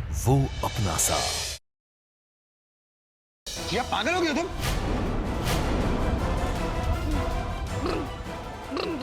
वो अपना सा। जिया पागल हो गए हो तुम?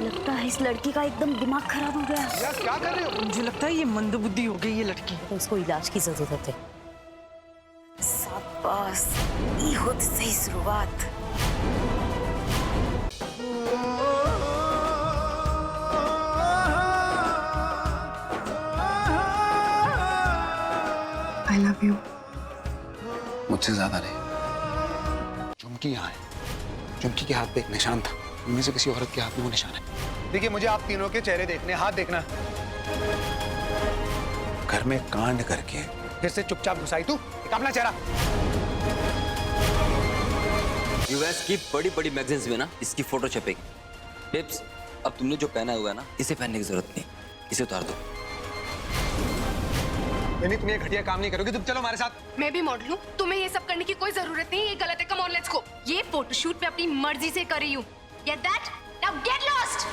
लगता है इस लड़की का एकदम दिमाग खराब हो गया। जिया क्या कर रहे हो? मुझे लगता है ये मंदबुद्धि हो गई ये लड़की। तो इसको इलाज की जरूरत है। शाबाश, ये होती सही शुरुआत। I love you. मुझसे ज्यादा नहीं। चुमकी यहाँ है। चुमकी के हाथ पे एक निशान था। उनमें से किसी औरत के हाथ में वो निशान है। देखिए, मुझे आप तीनों के चेहरे देखने, हाथ देखना। घर में कांड करके फिर से चुपचाप घुसाई तू अपना चेहरा। यूएस की बड़ी-बड़ी मैगजीन्स में ना इसकी फोटो छपेगी। बेब्स, अब तुमने जो पहना हुआ है ना, इसे पहनने की जरूरत नहीं, इसे उतार दो। नहीं, तुम ये घटिया काम नहीं करोगे। तुम चलो हमारे साथ। मैं भी मॉडल हूँ, तुम्हें ये सब करने की कोई जरूरत नहीं। ये गलत है। Come on let's go. ये फोटोशूट मैं अपनी मर्जी से कर रही हूँ। Get that? Now get lost.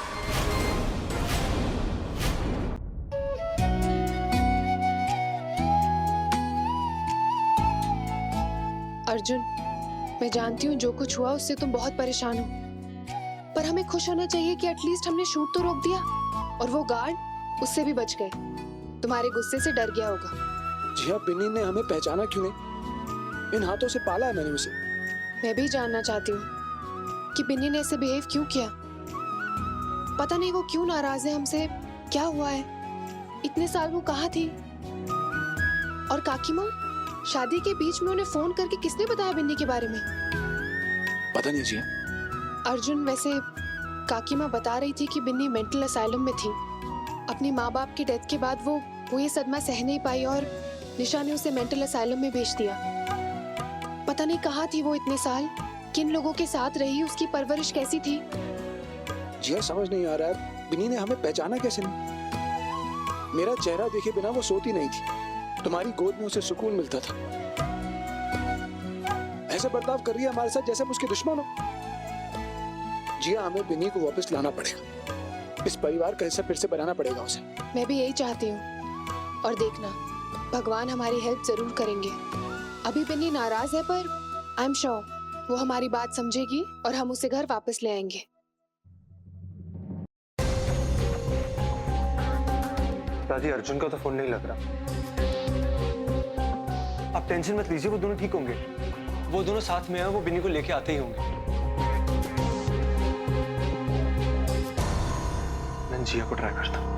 Arjun, मैं जानती हूँ जो कुछ हुआ उससे तुम बहुत परेशान हो, पर हमें खुश होना चाहिए कि एटलीस्ट हमने शूट तो रोक दिया और वो गार्ड उससे भी बच गए। तुम्हारे गुस्से से डर गया होगा। जिया, बिन्नी ने हमें पहचाना क्यों नहीं? इन हाथों से पाला है मैंने उसे। मैं भी जानना चाहती हूँ कि बिन्नी ने ऐसे बिहेव क्यों किया। पता नहीं वो क्यों नाराज है हमसे। क्या हुआ है? इतने साल वो कहाँ थी? और काकी माँ, शादी के बीच में उन्हें फोन करके किसने बताया बिन्नी के बारे में? पता नहीं जिया। अर्जुन, वैसे काकी माँ बता रही थी कि बिन्नी मेंटल असाइलम में थी। अपनी माँ बाप की डेथ के बाद वो ये सदमा सह नहीं पाई और निशा ने उसे मेंटल असाइलम में भेज दिया। पता नहीं कहाँ थी वो इतने साल, किन लोगों के साथ रही, उसकी परवरिश कैसी थी। जिया, समझ नहीं आ रहा है, बिन्नी ने हमें पहचाना कैसे नहीं? मेरा चेहरा देखे बिना वो सोती नहीं थी। तुम्हारी गोद में उसे सुकून मिलता था। ऐसे बर्ताव कर रही है हमारे साथ जैसे हम उसके दुश्मन हो। जिया, हमें बिन्नी को वापस लाना पड़ेगा। इस परिवार का हिस्सा फिर से बनाना पड़ेगा उसे। मैं भी यही चाहती हूँ। और देखना, भगवान हमारी हेल्प जरूर करेंगे। अभी बिन्नी नाराज है, पर आई एम श्योर वो हमारी बात समझेगी और हम उसे घर वापस ले आएंगे। दादी, अर्जुन का तो फोन नहीं लग रहा। आप टेंशन मत लीजिए, वो दोनों ठीक होंगे। वो दोनों साथ में हैं, वो बिन्नी को लेके आते ही होंगे। मैं जिया को ट्राई करता हूँ।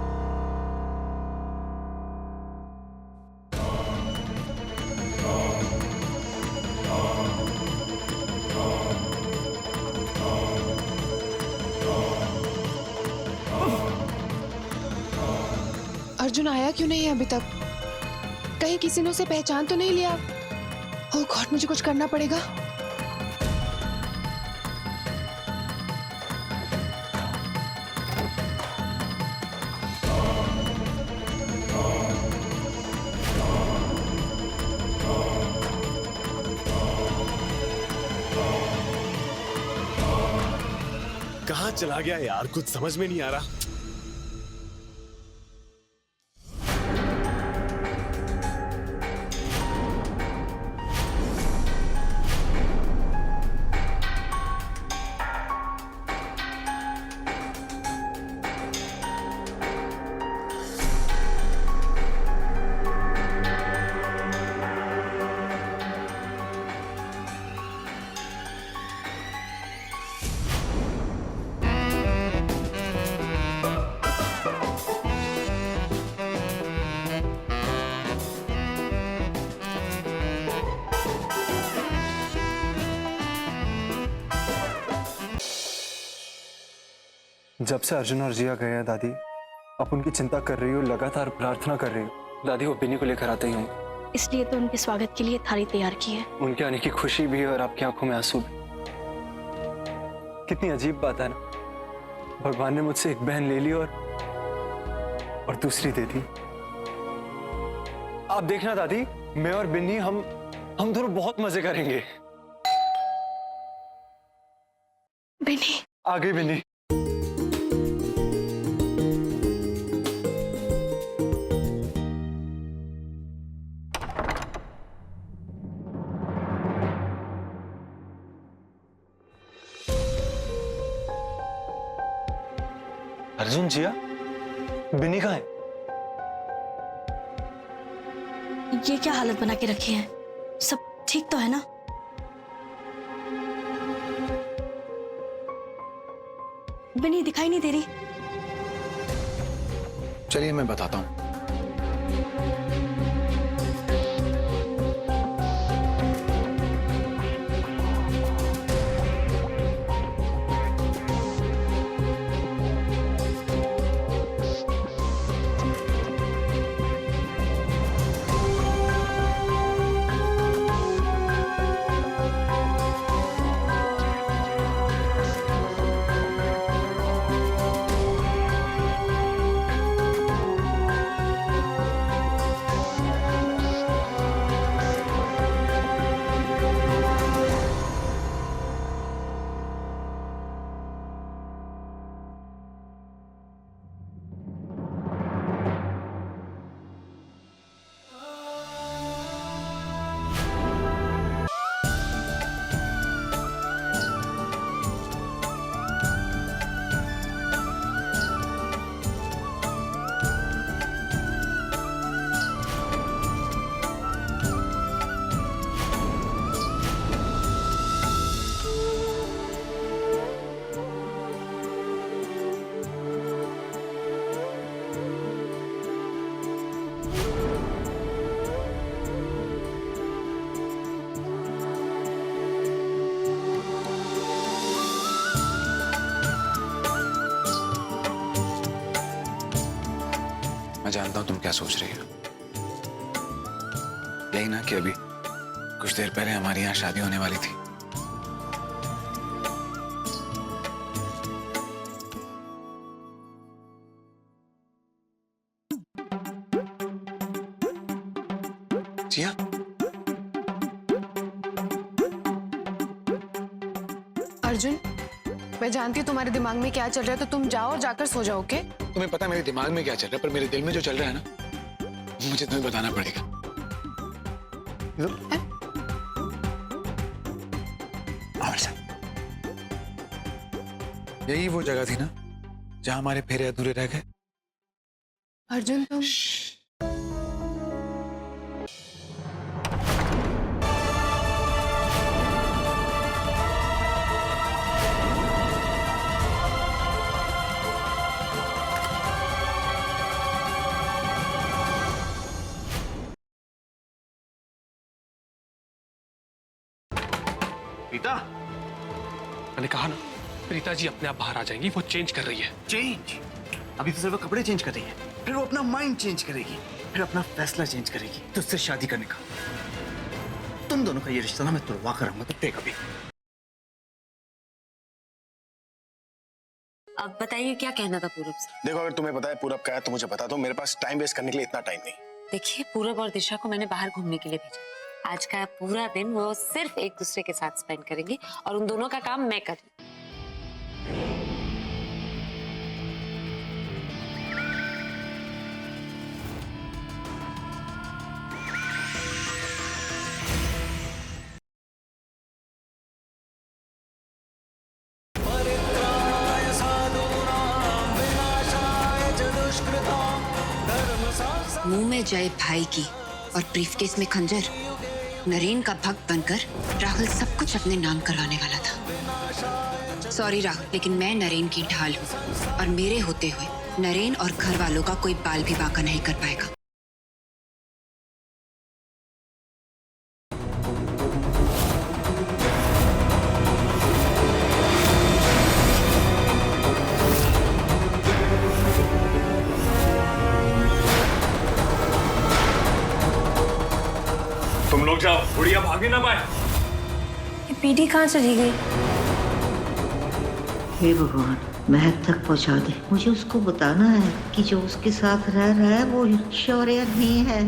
अर्जुन आया क्यों नहीं है अभी तक? कहीं किसी ने उसे पहचान तो नहीं लिया? ओह गॉड, मुझे कुछ करना पड़ेगा। कहाँ चला गया यार, कुछ समझ में नहीं आ रहा। जब से अर्जुन और जिया गए हैं दादी, आप उनकी चिंता कर रही हो, लगातार प्रार्थना कर रही हो। दादी, वो बिन्नी को लेकर आते ही होंगे। इसलिए तो उनके स्वागत के लिए थाली तैयार की है। उनके आने की खुशी भी और आपकी आंखों में आंसू भी। कितनी अजीब बात है ना, भगवान ने मुझसे एक बहन ले ली और दूसरी दे दी। आप देखना दादी, मैं और बिन्नी हम दोनों बहुत मजे करेंगे। बिन्नी, आ गई बिन्नी। अर्जुन, जिया, बिन्नी कहाँ है? ये क्या हालत बना के रखी है? सब ठीक तो है ना? बिन्नी दिखाई नहीं दे रही। चलिए मैं बताता हूँ। मैं जानता हूं तुम क्या सोच रही हो। यही ना कि अभी कुछ देर पहले हमारी यहाँ शादी होने वाली थी। जिया, अर्जुन, मैं जानती हूँ तुम्हारे दिमाग में क्या चल रहा है, तो तुम जाओ और जाकर सो जाओ, ओके? तुम्हें पता है मेरे दिमाग में क्या चल रहा है, पर मेरे दिल में जो चल रहा है ना, मुझे तुम्हें बताना पड़ेगा। यही वो जगह थी ना जहां हमारे फेरे अधूरे रह गए। अर्जुन, तुम प्रीता, मैंने कहा ना, प्रीता जी अपने आप बाहर आ जाएंगी। वो चेंज कर रही है। चेंज? अभी तो सिर्फ वो कपड़े चेंज कर रही है, फिर वो अपना माइंड चेंज करेगी, फिर अपना फैसला चेंज करेगी तुझसे शादी करने का। तुम दोनों का ये रिश्ता ना मैं तोड़वा कर रहूंगा, तो देख अभी। अब बताइए क्या कहना था पूरब से? देखो, अगर तुम्हें पता है पूरब का है तो मुझे बता दो, मेरे पास टाइम वेस्ट करने के लिए इतना टाइम नहीं। देखिए, पूरब और दिशा को मैंने बाहर घूमने के लिए भेजा। आज का पूरा दिन वो सिर्फ एक दूसरे के साथ स्पेंड करेंगे और उन दोनों का काम मैं करूँ। मुंह में जय भाई की और ब्रीफकेस में खंजर, नरेन का भक्त बनकर राहुल सब कुछ अपने नाम करवाने वाला था। सॉरी राहुल, लेकिन मैं नरेन की ढाल हूँ और मेरे होते हुए नरेन और घर वालों का कोई बाल भी बांका नहीं कर पाएगा। तुम लोग जाओ, बुढ़िया भागे ना पाए। ये पीढ़ी कहाँ चली गई? हे भगवान, महक तक पहुंचा दे। मुझे उसको बताना है कि जो उसके साथ रह रहा है वो शौर्य नहीं है।